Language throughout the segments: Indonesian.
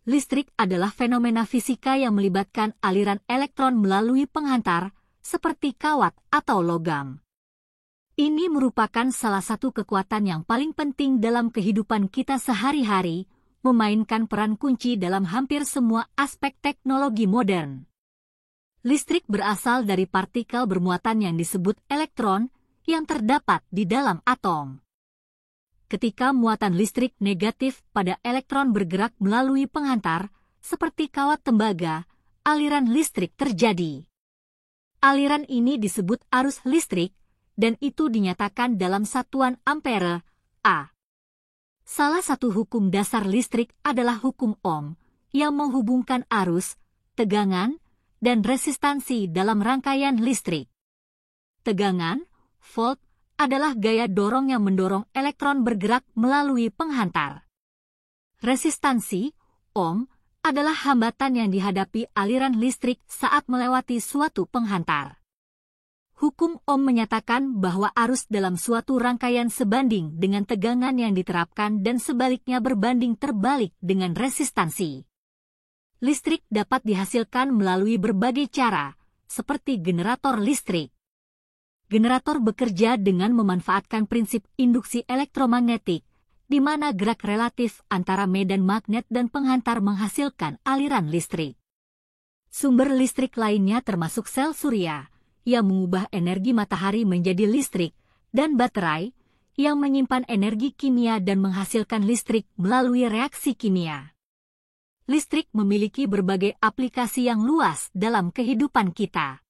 Listrik adalah fenomena fisika yang melibatkan aliran elektron melalui penghantar, seperti kawat atau logam. Ini merupakan salah satu kekuatan yang paling penting dalam kehidupan kita sehari-hari, memainkan peran kunci dalam hampir semua aspek teknologi modern. Listrik berasal dari partikel bermuatan yang disebut elektron, yang terdapat di dalam atom. Ketika muatan listrik negatif pada elektron bergerak melalui penghantar, seperti kawat tembaga, aliran listrik terjadi. Aliran ini disebut arus listrik, dan itu dinyatakan dalam satuan ampere, A. Salah satu hukum dasar listrik adalah hukum Ohm, yang menghubungkan arus, tegangan, dan resistansi dalam rangkaian listrik. Tegangan, volt, adalah gaya dorong yang mendorong elektron bergerak melalui penghantar. Resistansi, Ohm, adalah hambatan yang dihadapi aliran listrik saat melewati suatu penghantar. Hukum Ohm menyatakan bahwa arus dalam suatu rangkaian sebanding dengan tegangan yang diterapkan dan sebaliknya berbanding terbalik dengan resistansi. Listrik dapat dihasilkan melalui berbagai cara, seperti generator listrik. Generator bekerja dengan memanfaatkan prinsip induksi elektromagnetik, di mana gerak relatif antara medan magnet dan penghantar menghasilkan aliran listrik. Sumber listrik lainnya termasuk sel surya, yang mengubah energi matahari menjadi listrik, dan baterai, yang menyimpan energi kimia dan menghasilkan listrik melalui reaksi kimia. Listrik memiliki berbagai aplikasi yang luas dalam kehidupan kita.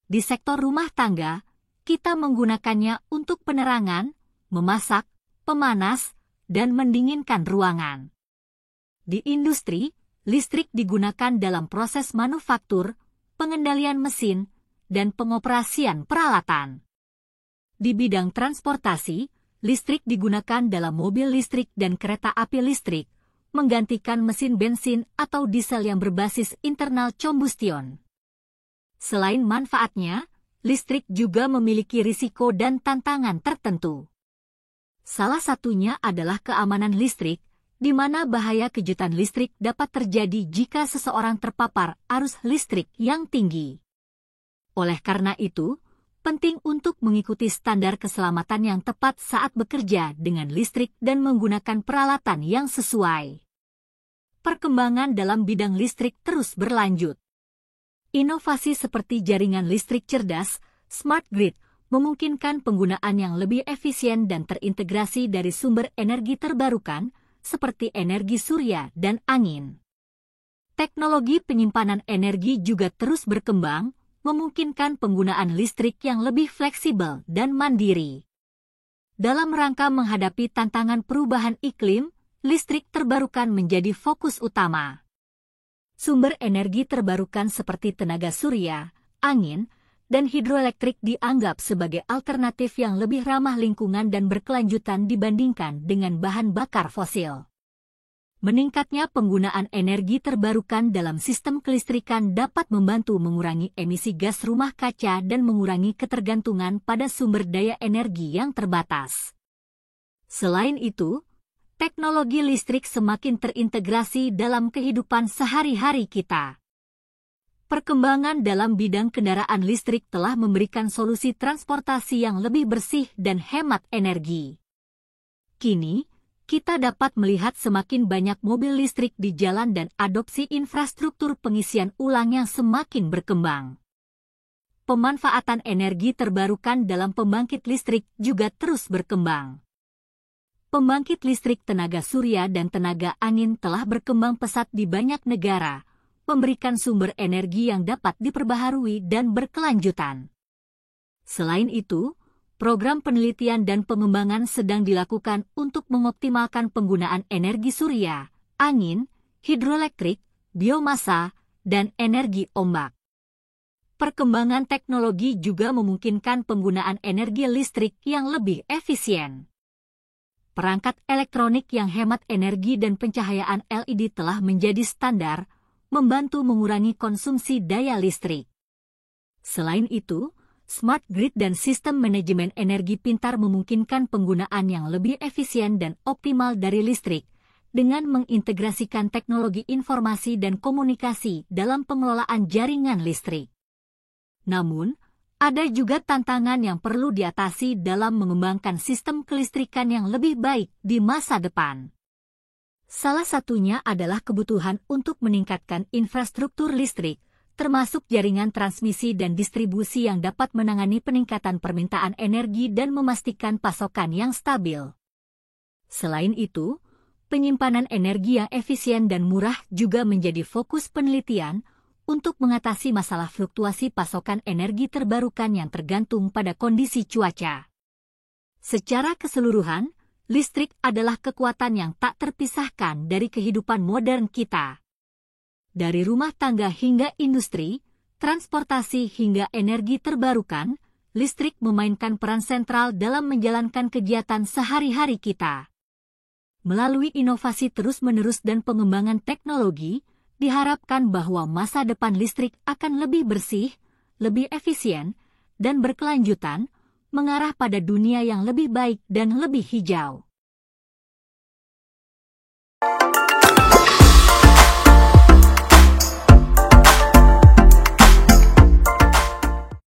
Di sektor rumah tangga, kita menggunakannya untuk penerangan, memasak, pemanas, dan mendinginkan ruangan. Di industri, listrik digunakan dalam proses manufaktur, pengendalian mesin, dan pengoperasian peralatan. Di bidang transportasi, listrik digunakan dalam mobil listrik dan kereta api listrik, menggantikan mesin bensin atau diesel yang berbasis internal combustion. Selain manfaatnya, listrik juga memiliki risiko dan tantangan tertentu. Salah satunya adalah keamanan listrik, di mana bahaya kejutan listrik dapat terjadi jika seseorang terpapar arus listrik yang tinggi. Oleh karena itu, penting untuk mengikuti standar keselamatan yang tepat saat bekerja dengan listrik dan menggunakan peralatan yang sesuai. Perkembangan dalam bidang listrik terus berlanjut. Inovasi seperti jaringan listrik cerdas, smart grid, memungkinkan penggunaan yang lebih efisien dan terintegrasi dari sumber energi terbarukan, seperti energi surya dan angin. Teknologi penyimpanan energi juga terus berkembang, memungkinkan penggunaan listrik yang lebih fleksibel dan mandiri. Dalam rangka menghadapi tantangan perubahan iklim, listrik terbarukan menjadi fokus utama. Sumber energi terbarukan seperti tenaga surya, angin, dan hidroelektrik dianggap sebagai alternatif yang lebih ramah lingkungan dan berkelanjutan dibandingkan dengan bahan bakar fosil. Meningkatnya penggunaan energi terbarukan dalam sistem kelistrikan dapat membantu mengurangi emisi gas rumah kaca dan mengurangi ketergantungan pada sumber daya energi yang terbatas. Selain itu, teknologi listrik semakin terintegrasi dalam kehidupan sehari-hari kita. Perkembangan dalam bidang kendaraan listrik telah memberikan solusi transportasi yang lebih bersih dan hemat energi. Kini, kita dapat melihat semakin banyak mobil listrik di jalan dan adopsi infrastruktur pengisian ulang yang semakin berkembang. Pemanfaatan energi terbarukan dalam pembangkit listrik juga terus berkembang. Pembangkit listrik tenaga surya dan tenaga angin telah berkembang pesat di banyak negara, memberikan sumber energi yang dapat diperbaharui dan berkelanjutan. Selain itu, program penelitian dan pengembangan sedang dilakukan untuk mengoptimalkan penggunaan energi surya, angin, hidroelektrik, biomasa, dan energi ombak. Perkembangan teknologi juga memungkinkan penggunaan energi listrik yang lebih efisien. Perangkat elektronik yang hemat energi dan pencahayaan LED telah menjadi standar, membantu mengurangi konsumsi daya listrik. Selain itu, smart grid dan sistem manajemen energi pintar memungkinkan penggunaan yang lebih efisien dan optimal dari listrik, dengan mengintegrasikan teknologi informasi dan komunikasi dalam pengelolaan jaringan listrik. Namun, ada juga tantangan yang perlu diatasi dalam mengembangkan sistem kelistrikan yang lebih baik di masa depan. Salah satunya adalah kebutuhan untuk meningkatkan infrastruktur listrik, termasuk jaringan transmisi dan distribusi yang dapat menangani peningkatan permintaan energi dan memastikan pasokan yang stabil. Selain itu, penyimpanan energi yang efisien dan murah juga menjadi fokus penelitian untuk mengatasi masalah fluktuasi pasokan energi terbarukan yang tergantung pada kondisi cuaca. Secara keseluruhan, listrik adalah kekuatan yang tak terpisahkan dari kehidupan modern kita. Dari rumah tangga hingga industri, transportasi hingga energi terbarukan, listrik memainkan peran sentral dalam menjalankan kegiatan sehari-hari kita. Melalui inovasi terus-menerus dan pengembangan teknologi, diharapkan bahwa masa depan listrik akan lebih bersih, lebih efisien, dan berkelanjutan, mengarah pada dunia yang lebih baik dan lebih hijau.